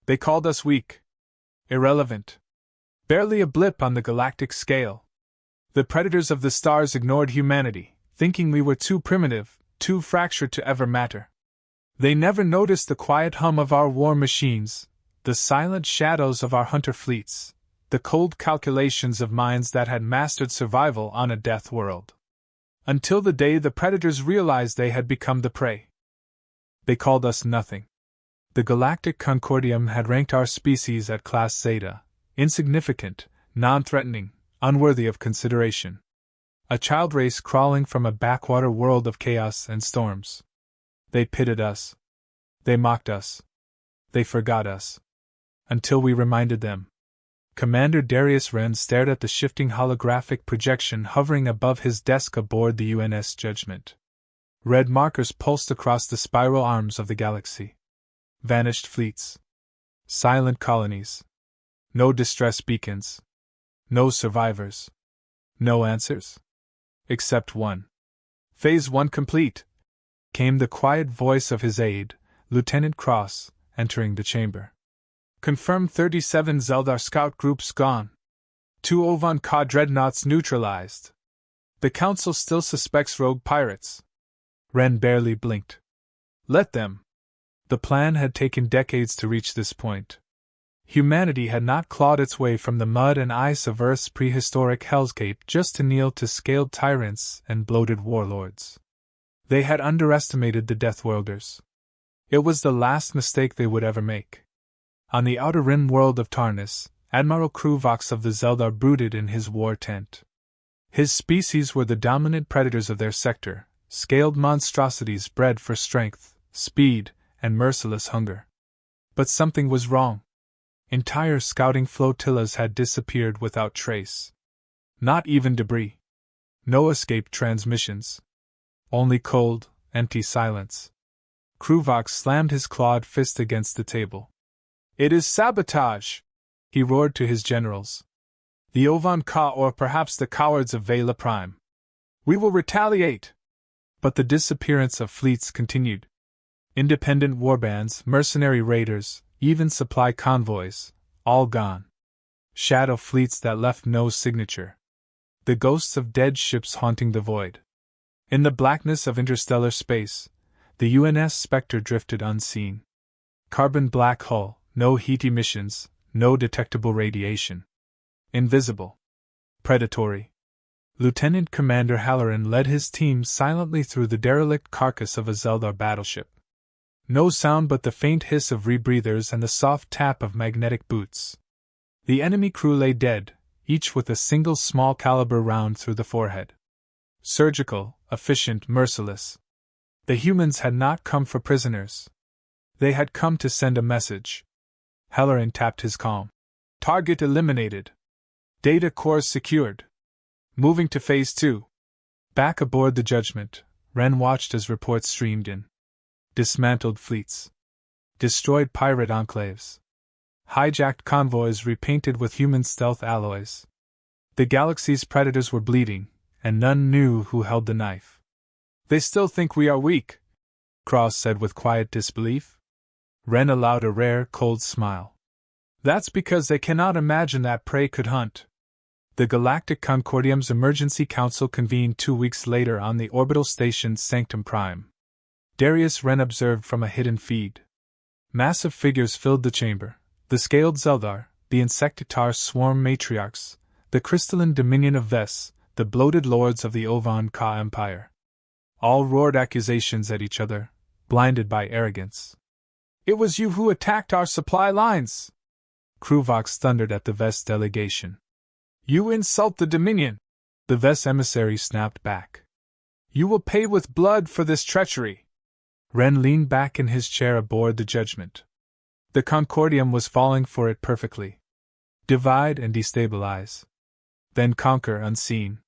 They called us weak. Irrelevant. Barely a blip on the galactic scale. The predators of the stars ignored humanity, thinking we were too primitive, too fractured to ever matter. They never noticed the quiet hum of our war machines, the silent shadows of our hunter fleets, the cold calculations of minds that had mastered survival on a death world. Until the day the predators realized they had become the prey. They called us nothing. The Galactic Concordium had ranked our species at Class Zeta, insignificant, non-threatening, unworthy of consideration. A child race crawling from a backwater world of chaos and storms. They pitted us. They mocked us. They forgot us. Until we reminded them. Commander Darius Wren stared at the shifting holographic projection hovering above his desk aboard the UNS Judgment. Red markers pulsed across the spiral arms of the galaxy. Vanished fleets. Silent colonies. No distress beacons. No survivors. No answers. Except one. Phase 1 complete, came the quiet voice of his aide, Lieutenant Cross, entering the chamber. Confirmed 37 Zeldar scout groups gone. 2 Ovan-Ka dreadnoughts neutralized. The Council still suspects rogue pirates. Wren barely blinked. Let them. The plan had taken decades to reach this point. Humanity had not clawed its way from the mud and ice of Earth's prehistoric hellscape just to kneel to scaled tyrants and bloated warlords. They had underestimated the Deathworlders. It was the last mistake they would ever make. On the outer rim world of Tarnus, Admiral Kruvox of the Zeldar brooded in his war tent. His species were the dominant predators of their sector, scaled monstrosities bred for strength, speed, and merciless hunger. But something was wrong. Entire scouting flotillas had disappeared without trace. Not even debris. No escaped transmissions. Only cold, empty silence. Kruvox slammed his clawed fist against the table. It is sabotage! He roared to his generals. The Ovan-Ka or perhaps the cowards of Vela Prime. We will retaliate! But the disappearance of fleets continued. Independent warbands, mercenary raiders, even supply convoys, all gone. Shadow fleets that left no signature. The ghosts of dead ships haunting the void. In the blackness of interstellar space, the UNS Spectre drifted unseen. Carbon black hull, no heat emissions, no detectable radiation. Invisible. Predatory. Lieutenant Commander Halloran led his team silently through the derelict carcass of a Zeldar battleship. No sound but the faint hiss of rebreathers and the soft tap of magnetic boots. The enemy crew lay dead, each with a single small-caliber round through the forehead. Surgical, efficient, merciless. The humans had not come for prisoners. They had come to send a message. Halloran tapped his calm. Target eliminated. Data cores secured. Moving to Phase 2. Back aboard the Judgment, Wren watched as reports streamed in. Dismantled fleets. Destroyed pirate enclaves. Hijacked convoys repainted with human stealth alloys. The galaxy's predators were bleeding, and none knew who held the knife. They still think we are weak, Cross said with quiet disbelief. Wren allowed a rare, cold smile. That's because they cannot imagine that prey could hunt. The Galactic Concordium's Emergency Council convened 2 weeks later on the orbital station Sanctum Prime. Darius Wren observed from a hidden feed. Massive figures filled the chamber, the scaled Zeldar, the insectitar swarm matriarchs, the crystalline dominion of Ves, the bloated lords of the Ovan-Ka Empire. All roared accusations at each other, blinded by arrogance. It was you who attacked our supply lines! Kruvox thundered at the Ves delegation. You insult the Dominion! The Ves emissary snapped back. You will pay with blood for this treachery! Wren leaned back in his chair aboard the Judgment. The Concordium was falling for it perfectly. Divide and destabilize. Then conquer unseen.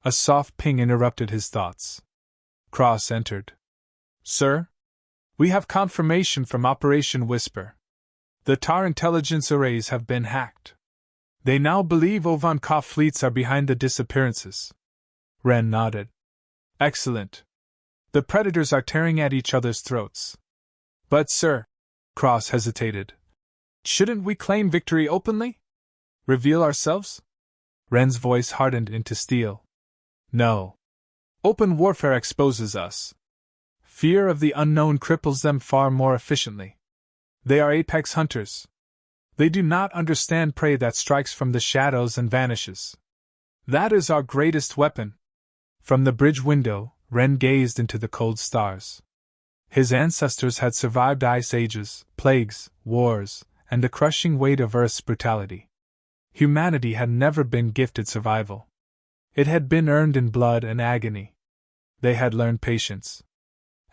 A soft ping interrupted his thoughts. Cross entered. Sir? We have confirmation from Operation Whisper. The Tar intelligence arrays have been hacked. They now believe Ovan-Ka fleets are behind the disappearances. Wren nodded. Excellent. The predators are tearing at each other's throats. But, sir, Cross hesitated. Shouldn't we claim victory openly? Reveal ourselves? Ren's voice hardened into steel. No. Open warfare exposes us. Fear of the unknown cripples them far more efficiently. They are apex hunters. They do not understand prey that strikes from the shadows and vanishes. That is our greatest weapon. From the bridge window, Ren gazed into the cold stars. His ancestors had survived ice ages, plagues, wars, and the crushing weight of Earth's brutality. Humanity had never been gifted survival. It had been earned in blood and agony. They had learned patience,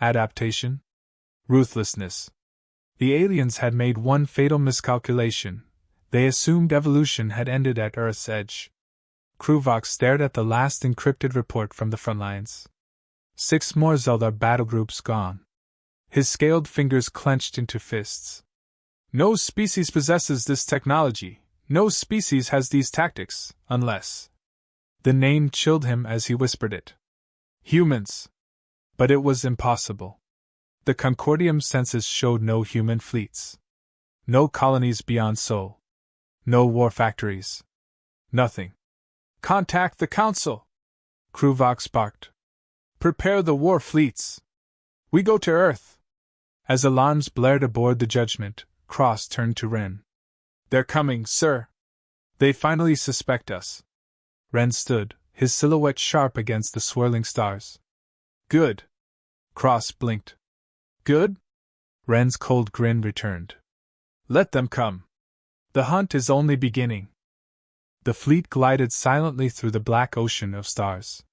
adaptation, ruthlessness. The aliens had made one fatal miscalculation. They assumed evolution had ended at Earth's edge. Kruvok stared at the last encrypted report from the front lines. 6 more Zeldar battlegroups gone. His scaled fingers clenched into fists. No species possesses this technology. No species has these tactics, unless... The name chilled him as he whispered it. Humans. But it was impossible. The Concordium's census showed no human fleets. No colonies beyond Sol. No war factories. Nothing. Contact the Council! Kruvok sparked. Prepare the war fleets. We go to Earth. As alarms blared aboard the Judgment, Cross turned to Ren. They're coming, sir. They finally suspect us. Ren stood, his silhouette sharp against the swirling stars. Good. Cross blinked. Good? Ren's cold grin returned. Let them come. The hunt is only beginning. The fleet glided silently through the black ocean of stars.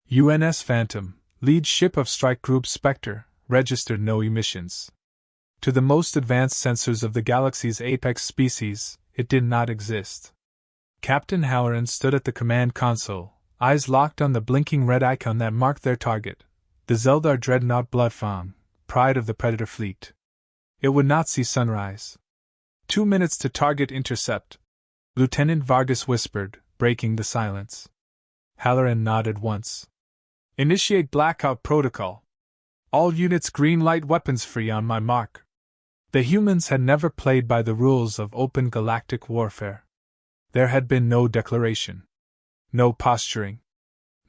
UNS Phantom, lead ship of Strike Group Spectre, registered no emissions. To the most advanced sensors of the galaxy's apex species, it did not exist. Captain Halloran stood at the command console, eyes locked on the blinking red icon that marked their target, the Zeldar dreadnought Bloodfang, pride of the Predator fleet. It would not see sunrise. 2 minutes to target intercept, Lieutenant Vargas whispered, breaking the silence. Halloran nodded once. Initiate blackout protocol. All units green light weapons free on my mark. The humans had never played by the rules of open galactic warfare. There had been no declaration. No posturing.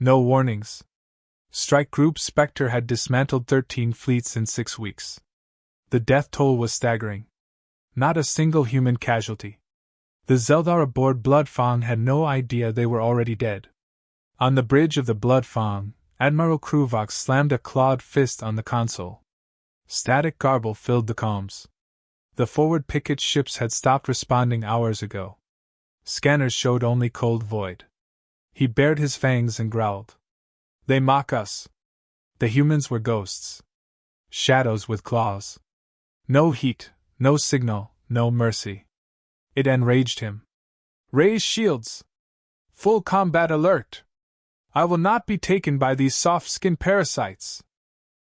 No warnings. Strike Group Spectre had dismantled 13 fleets in 6 weeks. The death toll was staggering. Not a single human casualty. The Zeldar aboard Bloodfang had no idea they were already dead. On the bridge of the Bloodfang, Admiral Kruvok slammed a clawed fist on the console. Static garble filled the comms. The forward picket ships had stopped responding hours ago. Scanners showed only cold void. He bared his fangs and growled. They mock us. The humans were ghosts. Shadows with claws. No heat, no signal, no mercy. It enraged him. Raise shields! Full combat alert! I will not be taken by these soft-skinned parasites!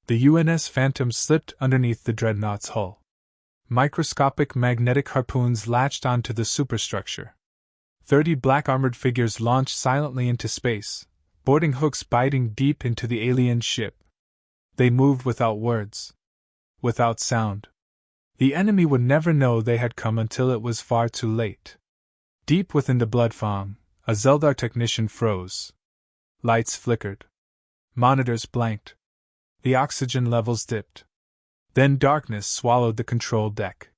The UNS Phantom slipped underneath the dreadnought's hull. Microscopic magnetic harpoons latched onto the superstructure. 30 black-armored figures launched silently into space, boarding hooks biting deep into the alien ship. They moved without words. Without sound. The enemy would never know they had come until it was far too late. Deep within the Bloodfang, a Zeldar technician froze. Lights flickered. Monitors blanked. The oxygen levels dipped. Then darkness swallowed the control deck.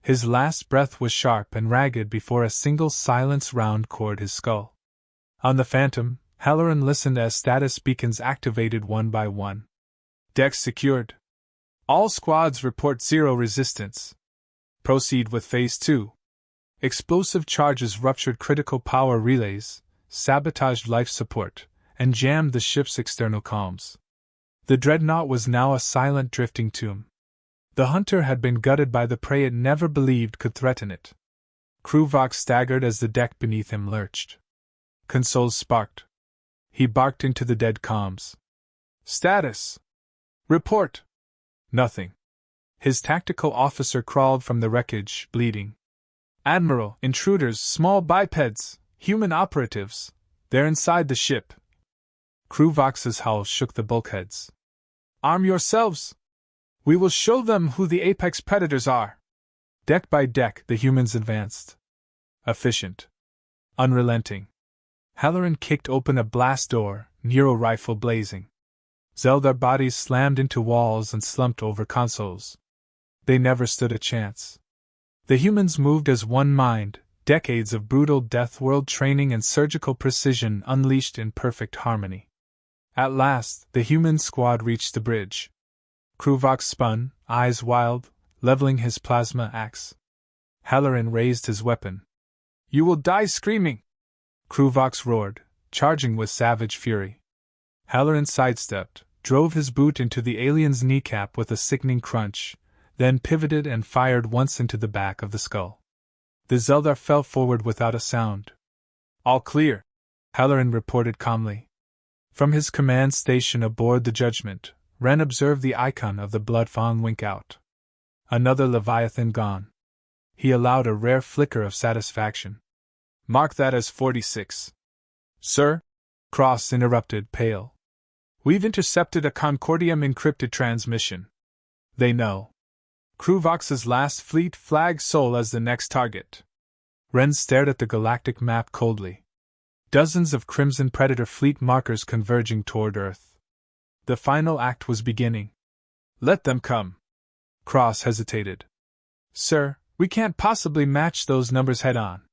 His last breath was sharp and ragged before a single silence round cored his skull. On the Phantom, Halloran listened as status beacons activated one by one. Decks secured. All squads report 0 resistance. Proceed with Phase 2. Explosive charges ruptured critical power relays, sabotaged life support, and jammed the ship's external comms. The dreadnought was now a silent drifting tomb. The hunter had been gutted by the prey it never believed could threaten it. Kruvok staggered as the deck beneath him lurched. Consoles sparked. He barked into the dead comms. Status! Report! Nothing. His tactical officer crawled from the wreckage, bleeding. Admiral, intruders, small bipeds, human operatives. They're inside the ship. Kruvok's howl shook the bulkheads. Arm yourselves! We will show them who the apex predators are. Deck by deck, the humans advanced. Efficient. Unrelenting. Halloran kicked open a blast door, Nero rifle blazing. Zeldar bodies slammed into walls and slumped over consoles. They never stood a chance. The humans moved as one mind, decades of brutal death world training and surgical precision unleashed in perfect harmony. At last, the human squad reached the bridge. Kruvox spun, eyes wild, leveling his plasma axe. Halloran raised his weapon. "You will die screaming!" Kruvox roared, charging with savage fury. Halloran sidestepped, drove his boot into the alien's kneecap with a sickening crunch, then pivoted and fired once into the back of the skull. The Zeldar fell forward without a sound. "All clear," Halloran reported calmly. From his command station aboard the Judgment, Ren observed the icon of the Blood Fawn wink out. Another Leviathan gone. He allowed a rare flicker of satisfaction. "Mark that as 46. "Sir?" Cross interrupted, pale. "We've intercepted a Concordium encrypted transmission. They know. Kruvox's last fleet flagged Sol as the next target." Ren stared at the galactic map coldly. Dozens of Crimson Predator fleet markers converging toward Earth. The final act was beginning. "Let them come." Cross hesitated. "Sir, we can't possibly match those numbers head-on."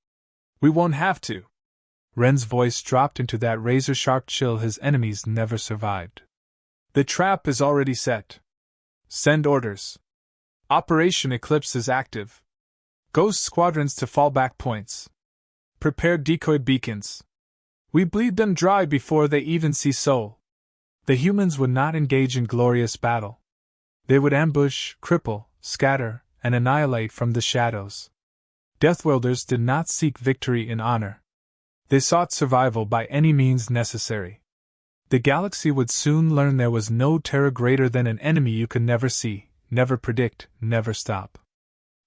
"We won't have to." Ren's voice dropped into that razor-sharp chill his enemies never survived. "The trap is already set. Send orders. Operation Eclipse is active. Ghost squadrons to fallback points. Prepare decoy beacons. We bleed them dry before they even see Sol." The humans would not engage in glorious battle. They would ambush, cripple, scatter, and annihilate from the shadows. Deathworlders did not seek victory in honor. They sought survival by any means necessary. The galaxy would soon learn there was no terror greater than an enemy you could never see, never predict, never stop.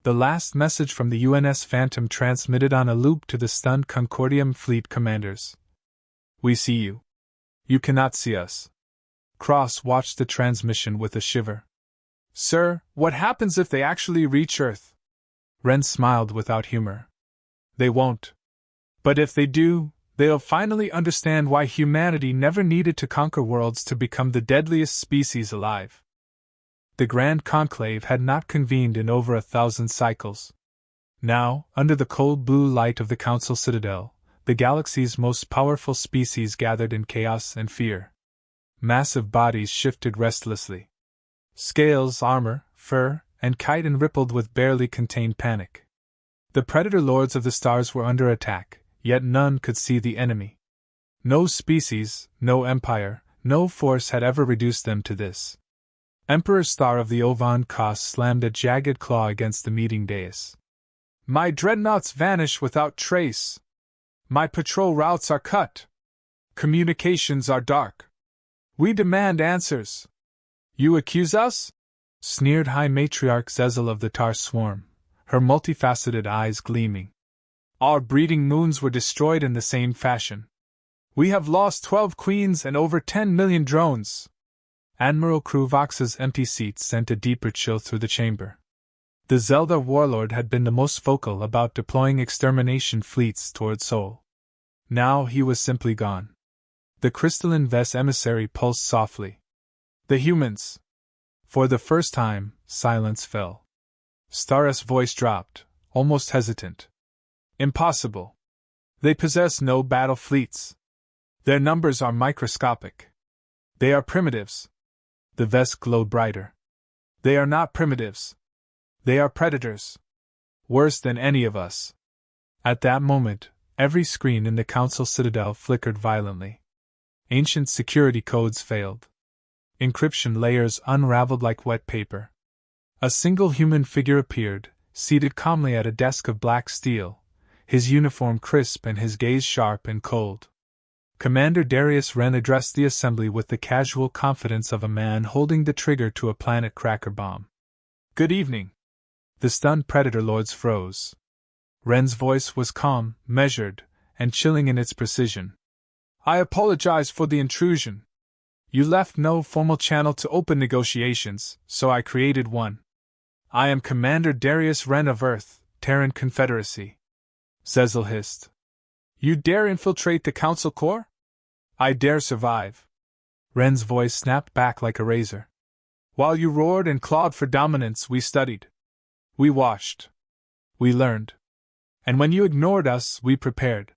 The last message from the UNS Phantom transmitted on a loop to the stunned Concordium fleet commanders. "We see you. You cannot see us." Cross watched the transmission with a shiver. "Sir, what happens if they actually reach Earth?" Ren smiled without humor. "They won't. But if they do, they'll finally understand why humanity never needed to conquer worlds to become the deadliest species alive." The Grand Conclave had not convened in over 1,000 cycles. Now, under the cold blue light of the Council Citadel, the galaxy's most powerful species gathered in chaos and fear. Massive bodies shifted restlessly. Scales, armor, fur, and chitin rippled with barely contained panic. The Predator Lords of the Stars were under attack, yet none could see the enemy. No species, no empire, no force had ever reduced them to this. Emperor Star of the Ovan Kos slammed a jagged claw against the meeting dais. "My dreadnoughts vanish without trace. My patrol routes are cut. Communications are dark. We demand answers." "You accuse us?" sneered High Matriarch Zezel of the Tar Swarm, her multifaceted eyes gleaming. "Our breeding moons were destroyed in the same fashion. We have lost 12 queens and over 10 million drones." Admiral Kruvox's empty seat sent a deeper chill through the chamber. The Zeldar warlord had been the most vocal about deploying extermination fleets toward Sol. Now he was simply gone. The crystalline Vess emissary pulsed softly. "The humans." For the first time, silence fell. Star's voice dropped, almost hesitant. "Impossible. They possess no battle fleets. Their numbers are microscopic. They are primitives." The Vess glowed brighter. "They are not primitives. They are predators. Worse than any of us." At that moment, every screen in the Council Citadel flickered violently. Ancient security codes failed. Encryption layers unraveled like wet paper. A single human figure appeared, seated calmly at a desk of black steel, his uniform crisp and his gaze sharp and cold. Commander Darius Wren addressed the assembly with the casual confidence of a man holding the trigger to a planet cracker bomb. "Good evening." The stunned Predator Lords froze. Wren's voice was calm, measured, and chilling in its precision. "I apologize for the intrusion. You left no formal channel to open negotiations, so I created one. I am Commander Darius Wren of Earth, Terran Confederacy. Zezel hissed. You dare infiltrate the Council Corps? I dare survive. Wren's voice snapped back like a razor. While you roared and clawed for dominance, we studied. We watched. We learned. And when you ignored us, we prepared.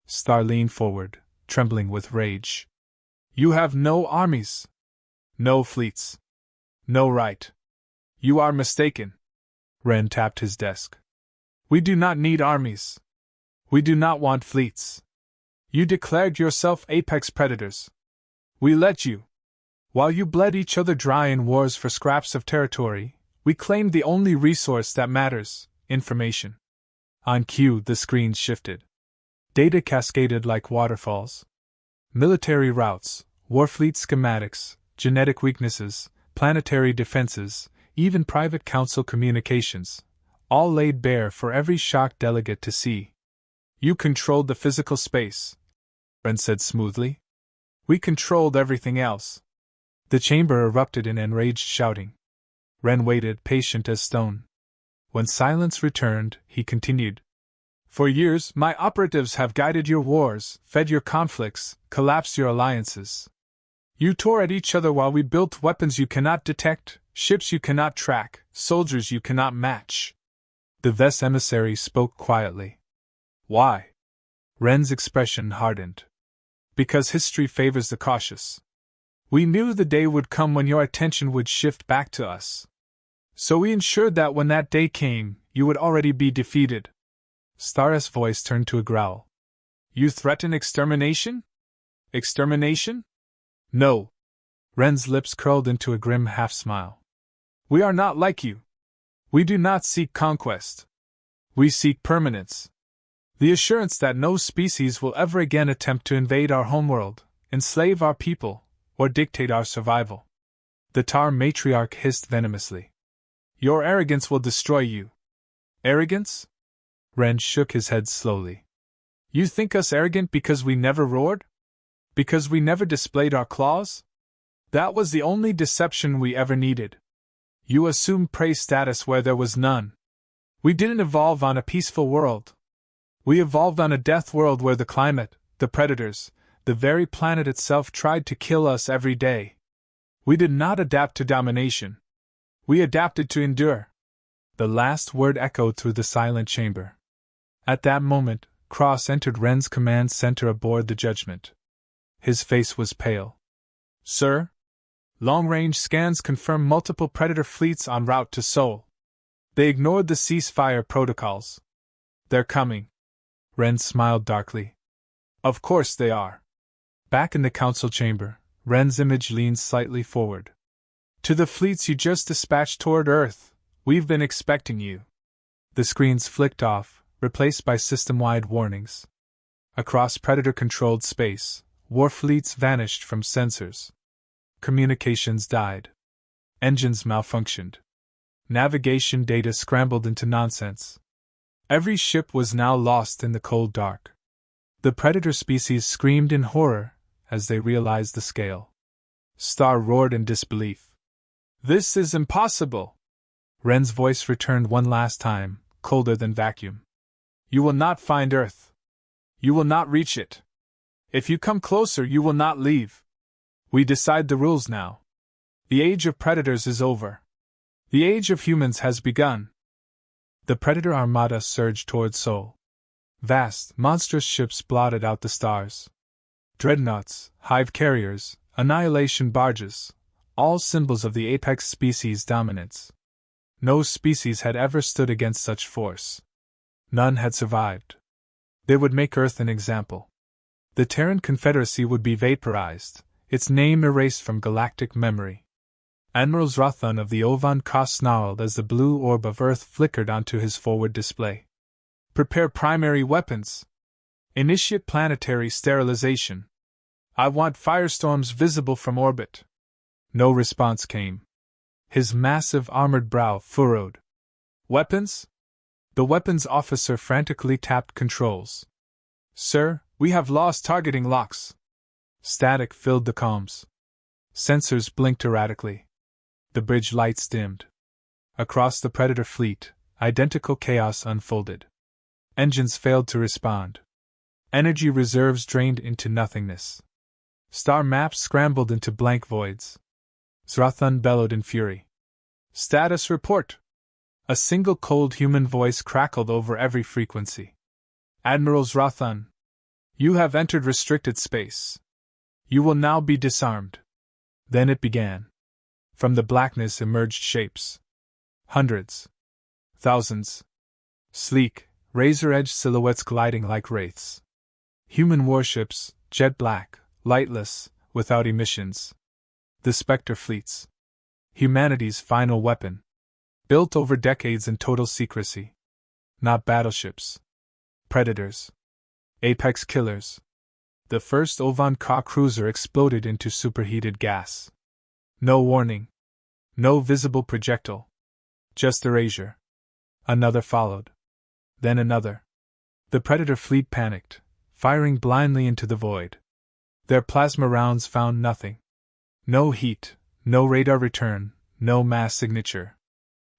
Star leaned forward, trembling with rage. You have no armies. No fleets. No right. You are mistaken. Wren tapped his desk. We do not need armies. We do not want fleets. You declared yourself apex predators. We let you. While you bled each other dry in wars for scraps of territory, we claimed the only resource that matters: information. On cue, the screen shifted. Data cascaded like waterfalls. Military routes, warfleet schematics, genetic weaknesses, planetary defenses, even private council communications, all laid bare for every shocked delegate to see. You controlled the physical space, Wren said smoothly. We controlled everything else. The chamber erupted in enraged shouting. Wren waited, patient as stone. When silence returned, he continued. For years, my operatives have guided your wars, fed your conflicts, collapsed your alliances. You tore at each other while we built weapons you cannot detect, ships you cannot track, soldiers you cannot match. The Vess emissary spoke quietly. Why? Wren's expression hardened. Because history favors the cautious. We knew the day would come when your attention would shift back to us. So we ensured that when that day came, you would already be defeated. Star's voice turned to a growl. You threaten extermination? Extermination? No. Wren's lips curled into a grim half-smile. We are not like you. We do not seek conquest. We seek permanence. The assurance that no species will ever again attempt to invade our homeworld, enslave our people, or dictate our survival. The Tar matriarch hissed venomously. Your arrogance will destroy you. Arrogance? Wren shook his head slowly. You think us arrogant because we never roared? Because we never displayed our claws? That was the only deception we ever needed. You assumed prey status where there was none. We didn't evolve on a peaceful world. We evolved on a death world where the climate, the predators, the very planet itself tried to kill us every day. We did not adapt to domination. We adapted to endure. The last word echoed through the silent chamber. At that moment, Cross entered Wren's command center aboard the Judgment. His face was pale. Sir? Long-range scans confirm multiple Predator fleets en route to Sol. They ignored the ceasefire protocols. They're coming. Wren smiled darkly. Of course they are. Back in the council chamber, Wren's image leaned slightly forward. To the fleets you just dispatched toward Earth, we've been expecting you. The screens flicked off, replaced by system-wide warnings. Across Predator-controlled space, war fleets vanished from sensors. Communications died. Engines malfunctioned. Navigation data scrambled into nonsense. Every ship was now lost in the cold dark. The Predator species screamed in horror as they realized the scale. Star roared in disbelief. This is impossible! Wren's voice returned one last time, colder than vacuum. You will not find Earth. You will not reach it. If you come closer, you will not leave. We decide the rules now. The age of predators is over. The age of humans has begun. The Predator armada surged toward Sol. Vast, monstrous ships blotted out the stars. Dreadnoughts, hive carriers, annihilation barges, all symbols of the apex species' dominance. No species had ever stood against such force. None had survived. They would make Earth an example. The Terran Confederacy would be vaporized, its name erased from galactic memory. Admiral Zrathun of the Ovan Ka snarled as the blue orb of Earth flickered onto his forward display. Prepare primary weapons. Initiate planetary sterilization. I want firestorms visible from orbit. No response came. His massive armored brow furrowed. Weapons? The weapons officer frantically tapped controls. Sir, we have lost targeting locks. Static filled the comms. Sensors blinked erratically. The bridge lights dimmed. Across the Predator fleet, identical chaos unfolded. Engines failed to respond. Energy reserves drained into nothingness. Star maps scrambled into blank voids. Zrathun bellowed in fury. Status report! A single cold human voice crackled over every frequency. Admiral Zrathun, you have entered restricted space. You will now be disarmed. Then it began. From the blackness emerged shapes. Hundreds. Thousands. Sleek, razor-edged silhouettes gliding like wraiths. Human warships, jet black, lightless, without emissions. The Spectre fleets. Humanity's final weapon. Built over decades in total secrecy. Not battleships. Predators. Apex killers. The first Ovan-Ka cruiser exploded into superheated gas. No warning. No visible projectile. Just erasure. Another followed. Then another. The Predator fleet panicked, firing blindly into the void. Their plasma rounds found nothing. No heat, no radar return, no mass signature.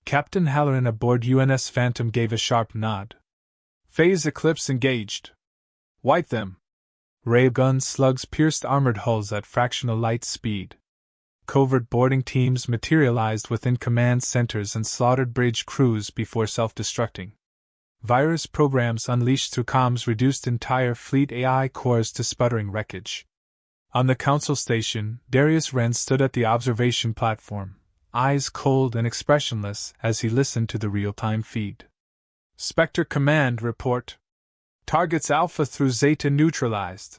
Captain Halloran aboard UNS Phantom gave a sharp nod. Phase eclipse engaged. White them. Ray gun slugs pierced armored hulls at fractional light speed. Covert boarding teams materialized within command centers and slaughtered bridge crews before self-destructing. Virus programs unleashed through comms reduced entire fleet AI cores to sputtering wreckage. On the council station, Darius Wren stood at the observation platform, eyes cold and expressionless as he listened to the real-time feed. Spectre Command report. Targets Alpha through Zeta neutralized.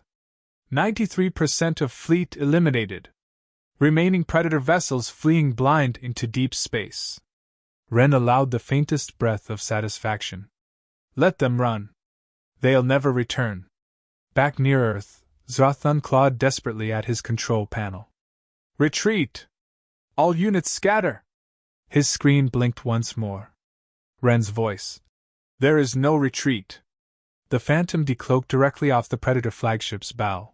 93% of fleet eliminated. Remaining Predator vessels fleeing blind into deep space. Wren allowed the faintest breath of satisfaction. Let them run. They'll never return. Back near Earth, Zrathun clawed desperately at his control panel. Retreat! All units scatter! His screen blinked once more. Wren's voice. There is no retreat. The Phantom decloaked directly off the Predator flagship's bow.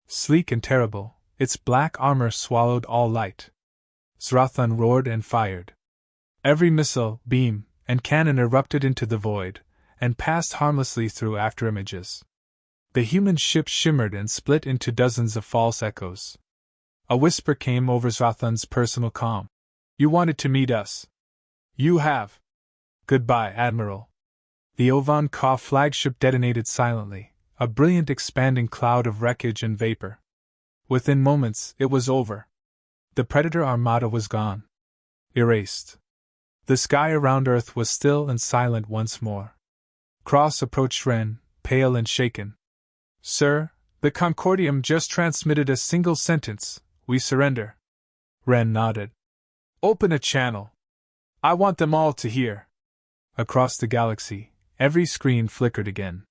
Sleek and terrible, its black armor swallowed all light. Zrathun roared and fired. Every missile, beam, and cannon erupted into the void, and passed harmlessly through afterimages. The human ship shimmered and split into dozens of false echoes. A whisper came over Zrathun's personal comm. You wanted to meet us. You have. Goodbye, Admiral. The Ovan-Ka flagship detonated silently, a brilliant expanding cloud of wreckage and vapor. Within moments, it was over. The Predator armada was gone. Erased. The sky around Earth was still and silent once more. Cross approached Wren, pale and shaken. Sir, the Concordium just transmitted a single sentence, we surrender. Wren nodded. Open a channel. I want them all to hear. Across the galaxy, every screen flickered again.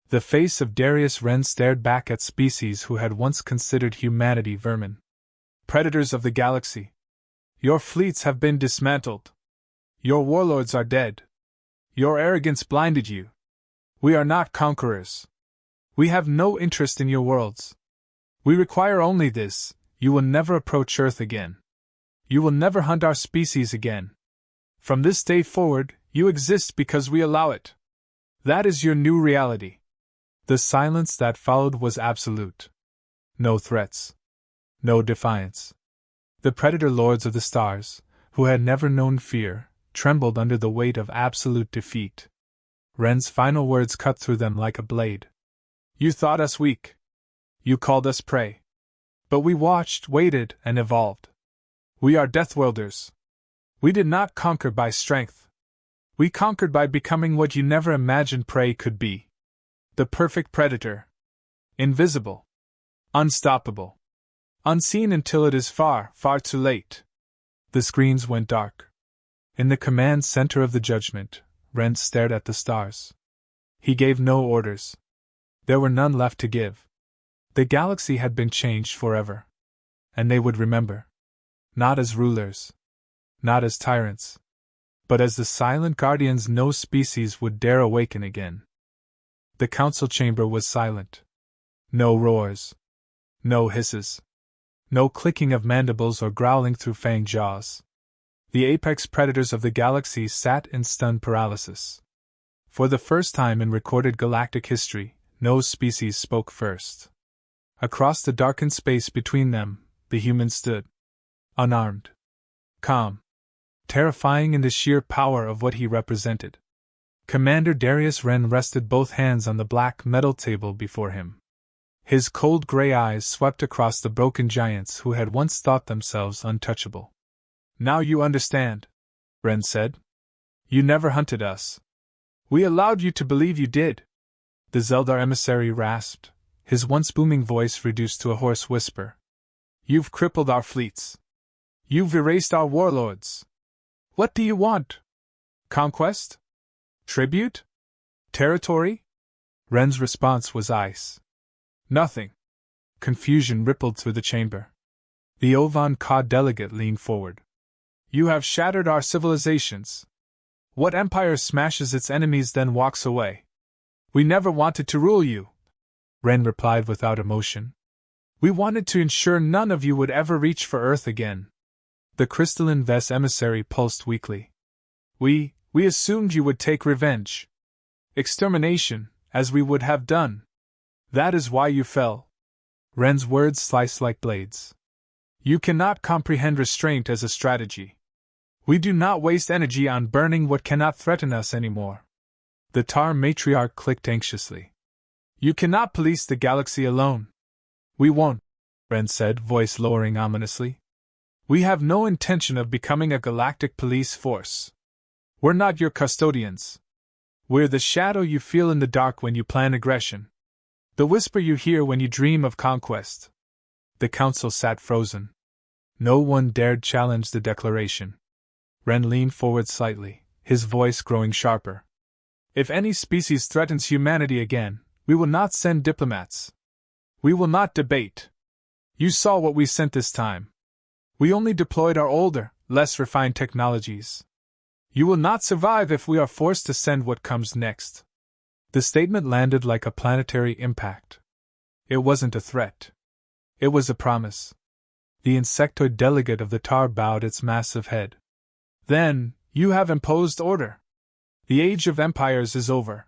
The face of Darius Wren stared back at species who had once considered humanity vermin. Predators of the galaxy. Your fleets have been dismantled. Your warlords are dead. Your arrogance blinded you. We are not conquerors. We have no interest in your worlds. We require only this: you will never approach Earth again. You will never hunt our species again. From this day forward, you exist because we allow it. That is your new reality. The silence that followed was absolute. No threats. No defiance. The Predator Lords of the Stars, who had never known fear, trembled under the weight of absolute defeat. Wren's final words cut through them like a blade. You thought us weak. You called us prey. But we watched, waited, and evolved. We are Deathworlders. We did not conquer by strength. We conquered by becoming what you never imagined prey could be. The perfect predator. Invisible. Unstoppable. Unseen until it is far, far too late. The screens went dark. In the command center of the judgment, Wren stared at the stars. He gave no orders. There were none left to give. The galaxy had been changed forever. And they would remember. Not as rulers. Not as tyrants. But as the silent guardians no species would dare awaken again. The council chamber was silent. No roars. No hisses. No clicking of mandibles or growling through fanged jaws. The apex predators of the galaxy sat in stunned paralysis. For the first time in recorded galactic history, no species spoke first. Across the darkened space between them, the humans stood. Unarmed. Calm. Terrifying in the sheer power of what he represented. Commander Darius Wren rested both hands on the black metal table before him. His cold gray eyes swept across the broken giants who had once thought themselves untouchable. "Now you understand," Wren said. "You never hunted us. We allowed you to believe you did." The Zeldar emissary rasped, his once booming voice reduced to a hoarse whisper. "You've crippled our fleets. You've erased our warlords. What do you want? Conquest? Tribute? Territory?" Wren's response was ice. "Nothing." Confusion rippled through the chamber. The Ovan Ka delegate leaned forward. "You have shattered our civilizations. What empire smashes its enemies then walks away? We never wanted to rule you," Wren replied without emotion. "We wanted to ensure none of you would ever reach for Earth again." The crystalline Ves emissary pulsed weakly. We assumed you would take revenge. Extermination, as we would have done. That is why you fell." Wren's words sliced like blades. "You cannot comprehend restraint as a strategy. We do not waste energy on burning what cannot threaten us anymore." The Tar matriarch clicked anxiously. "You cannot police the galaxy alone." "We won't," Wren said, voice lowering ominously. "We have no intention of becoming a galactic police force. We're not your custodians. We're the shadow you feel in the dark when you plan aggression. The whisper you hear when you dream of conquest." The council sat frozen. No one dared challenge the declaration. Wren leaned forward slightly, his voice growing sharper. "If any species threatens humanity again, we will not send diplomats. We will not debate. You saw what we sent this time. We only deployed our older, less refined technologies. You will not survive if we are forced to send what comes next." The statement landed like a planetary impact. It wasn't a threat. It was a promise. The insectoid delegate of the Tar bowed its massive head. "Then, you have imposed order. The age of empires is over."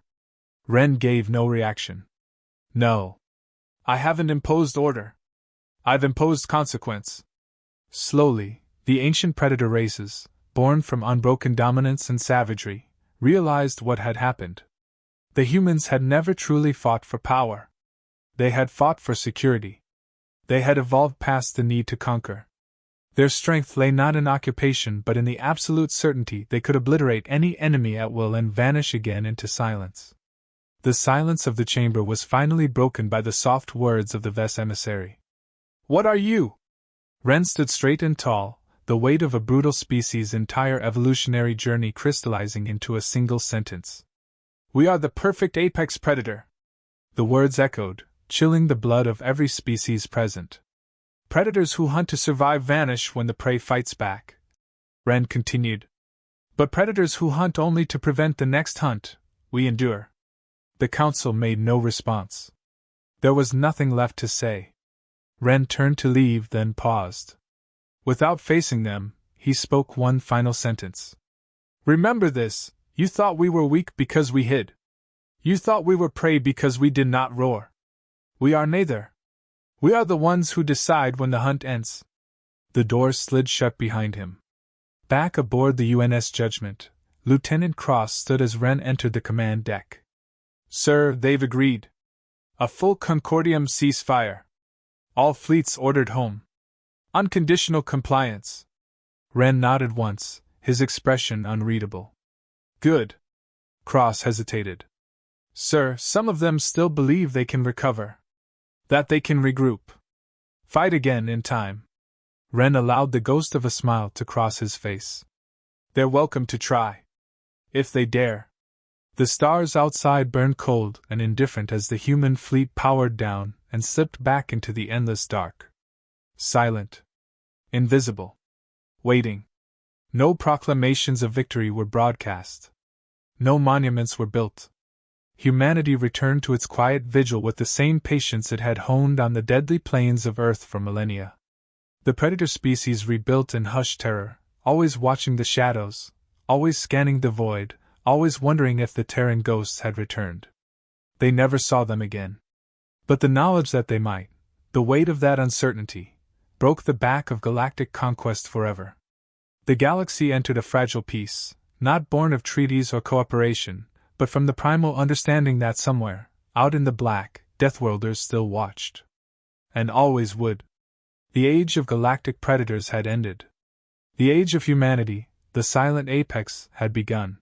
Wren gave no reaction. "No. I haven't imposed order. I've imposed consequence." Slowly, the ancient predator races, born from unbroken dominance and savagery, realized what had happened. The humans had never truly fought for power. They had fought for security. They had evolved past the need to conquer. Their strength lay not in occupation but in the absolute certainty they could obliterate any enemy at will and vanish again into silence. The silence of the chamber was finally broken by the soft words of the Ves emissary. "What are you?" Wren stood straight and tall, the weight of a brutal species' entire evolutionary journey crystallizing into a single sentence. "We are the perfect apex predator." The words echoed, chilling the blood of every species present. "Predators who hunt to survive vanish when the prey fights back," Wren continued. "But predators who hunt only to prevent the next hunt, we endure." The council made no response. There was nothing left to say. Wren turned to leave, then paused. Without facing them, he spoke one final sentence. "Remember this, you thought we were weak because we hid. You thought we were prey because we did not roar. We are neither. We are the ones who decide when the hunt ends." The door slid shut behind him. Back aboard the UNS Judgment, Lieutenant Cross stood as Wren entered the command deck. "Sir, they've agreed. A full Concordium ceasefire. All fleets ordered home. Unconditional compliance." Wren nodded once, his expression unreadable. "Good." Cross hesitated. "Sir, some of them still believe they can recover. That they can regroup. Fight again in time." Wren allowed the ghost of a smile to cross his face. "They're welcome to try. If they dare." The stars outside burned cold and indifferent as the human fleet powered down and slipped back into the endless dark. Silent. Invisible. Waiting. No proclamations of victory were broadcast. No monuments were built. Humanity returned to its quiet vigil with the same patience it had honed on the deadly plains of Earth for millennia. The predator species rebuilt in hushed terror, always watching the shadows, always scanning the void, always wondering if the Terran ghosts had returned. They never saw them again. But the knowledge that they might, the weight of that uncertainty, broke the back of galactic conquest forever. The galaxy entered a fragile peace, not born of treaties or cooperation, but from the primal understanding that somewhere, out in the black, Deathworlders still watched. And always would. The age of galactic predators had ended. The age of humanity, the silent apex, had begun.